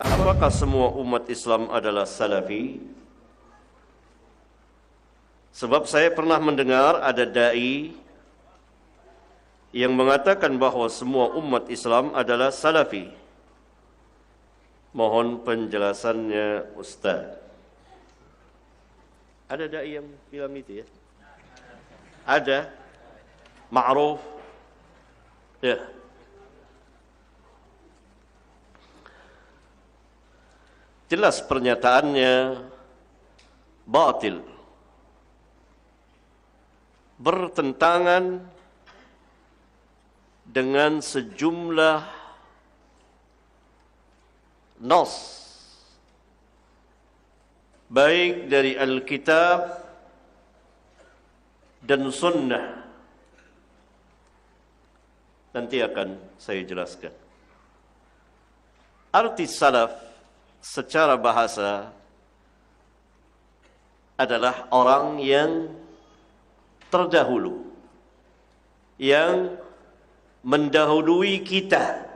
Apakah semua umat Islam adalah salafi? Sebab saya pernah mendengar ada dai yang mengatakan bahwa semua umat Islam adalah salafi. Mohon penjelasannya Ustaz. Ada dai yang bilang itu ya? Ada? Ma'ruf? Ya. Jelas pernyataannya batil, bertentangan dengan sejumlah nas baik dari Alkitab dan Sunnah. Nanti akan saya jelaskan. Arti salaf secara bahasa adalah orang yang terdahulu, yang mendahului kita.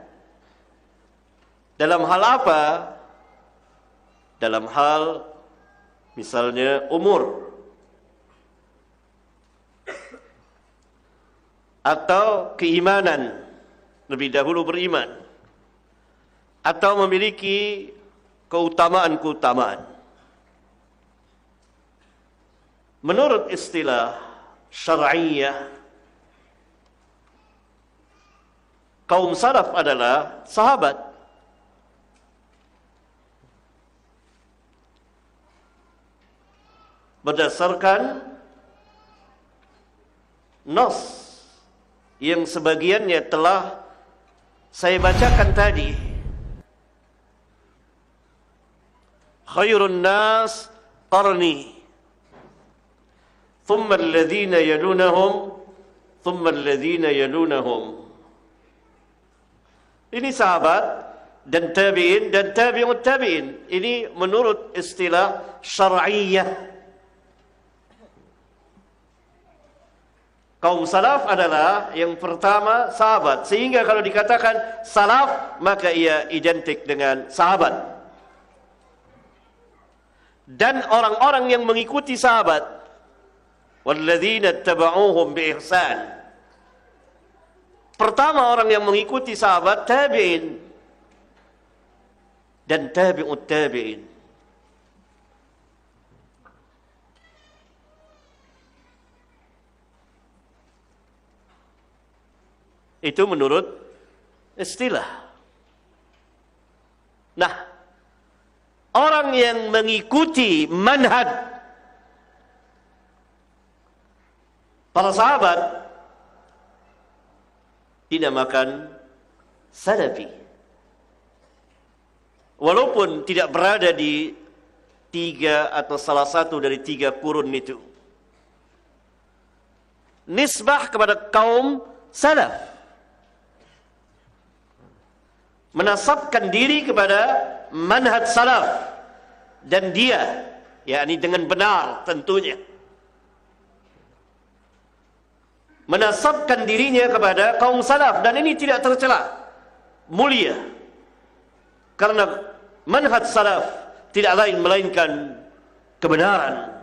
Dalam hal apa? Dalam hal misalnya umur, atau keimanan, lebih dahulu beriman, atau memiliki keutamaan-keutamaan. Menurut istilah syar'iyah, kaum salaf adalah sahabat. Berdasarkan nas yang sebagiannya telah saya bacakan tadi. Khairun nas qarni, thumma alladhina yalunahum, thumma alladhina yalunahum. Ini sahabat dan tabi'in dan tabi'ut tabi'in. Ini menurut istilah syar'iyah. Kaum salaf adalah yang pertama sahabat. Sehingga kalau dikatakan salaf, maka ia identik dengan sahabat. Dan orang-orang yang mengikuti sahabat, walladzina tabauhum biihsan. Pertama orang yang mengikuti sahabat tabi'in dan tabi'ut tabi'in. Itu menurut istilah. Nah, orang yang mengikuti manhaj para sahabat dinamakan salafi. Walaupun tidak berada di tiga atau salah satu dari tiga kurun itu. Nisbah kepada kaum salaf. Menasabkan diri kepada manhaj salaf. Dan dia, yakni dengan benar tentunya, menasabkan dirinya kepada kaum salaf. Dan ini tidak tercela, mulia, karena manhaj salaf tidak lain melainkan kebenaran.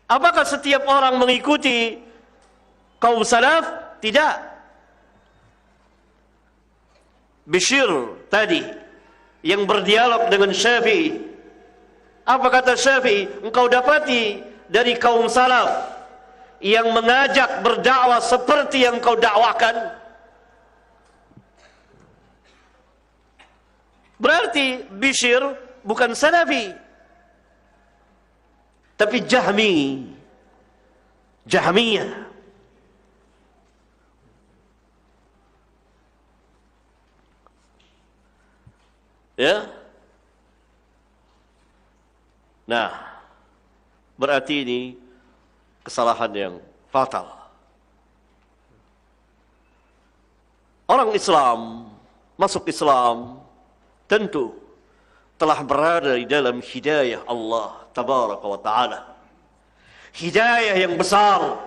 Apakah setiap orang mengikuti kaum salaf? Tidak. Bishr tadi yang berdialog dengan Syafi'i, apa kata Syafi'i? Engkau dapati dari kaum salaf yang mengajak berdakwah seperti yang kau dakwakan. Berarti Bishr bukan salafi, tapi Jahmiyah. Ya. Nah, berarti ini kesalahan yang fatal. Orang Islam masuk Islam tentu telah berada di dalam hidayah Allah tabaraka wa ta'ala. Hidayah yang besar.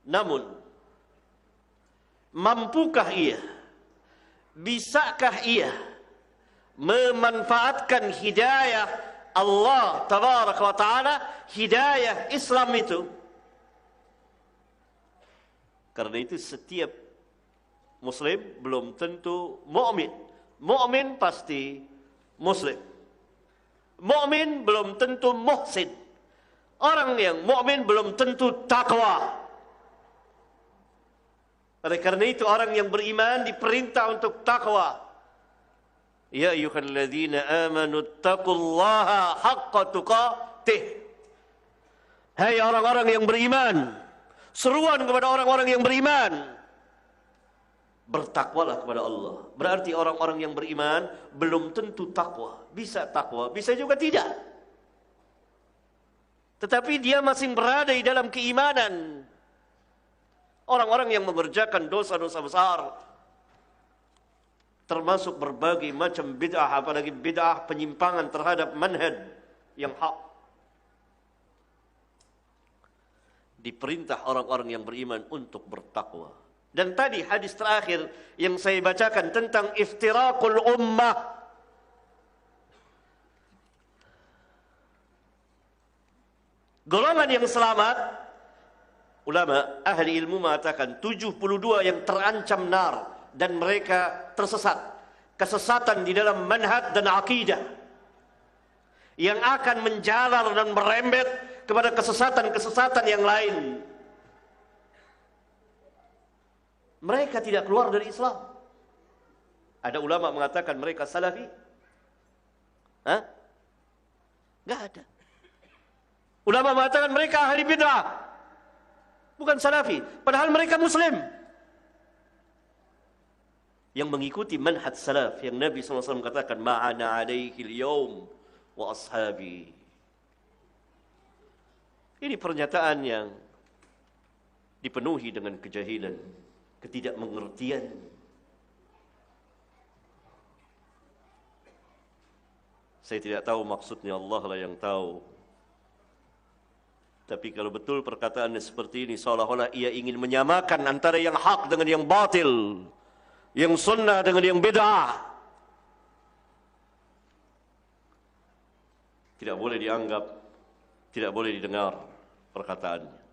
Namun, mampukah ia? Bisakah ia memanfaatkan hidayah Allah tabaraka wa ta'ala, hidayah Islam itu? Karena itu setiap Muslim belum tentu mukmin. Mukmin pasti Muslim. Mukmin belum tentu muhsin. Orang yang mukmin belum tentu takwa. Oleh karena itu orang yang beriman diperintah untuk takwa. Ya ayyuhalladzina amanu taqullaha haqqa tuqatih. Hai orang-orang yang beriman, seruan kepada orang-orang yang beriman, bertakwalah kepada Allah. Berarti orang-orang yang beriman belum tentu takwa. Bisa takwa, bisa juga tidak. Tetapi dia masih berada di dalam keimanan. Orang-orang yang mengerjakan dosa-dosa besar, termasuk berbagai macam bid'ah, apalagi bid'ah penyimpangan terhadap manhaj yang hak, diperintah orang-orang yang beriman untuk bertakwa. Dan tadi hadis terakhir yang saya bacakan tentang iftiraqul ummah, golongan yang selamat, ulama ahli ilmu mengatakan 72 yang terancam nar dan mereka tersesat. Kesesatan di dalam manhaj dan akidah yang akan menjalar dan merembet kepada kesesatan-kesesatan yang lain. Mereka tidak keluar dari Islam. Ada ulama mengatakan mereka salafi? Hah? Enggak ada. Ulama mengatakan mereka ahli bid'ah, bukan salafi, padahal mereka Muslim yang mengikuti manhaj salaf yang Nabi SAW katakan ma'ana alaihi al-yawm wa ashabi. Ini pernyataan yang dipenuhi dengan kejahilan, ketidakmengertian. Saya tidak tahu maksudnya, Allah lah yang tahu. Tapi kalau betul perkataannya seperti ini, seolah-olah ia ingin menyamakan antara yang hak dengan yang batil, yang sunnah dengan yang bid'ah. Tidak boleh dianggap, tidak boleh didengar perkataannya.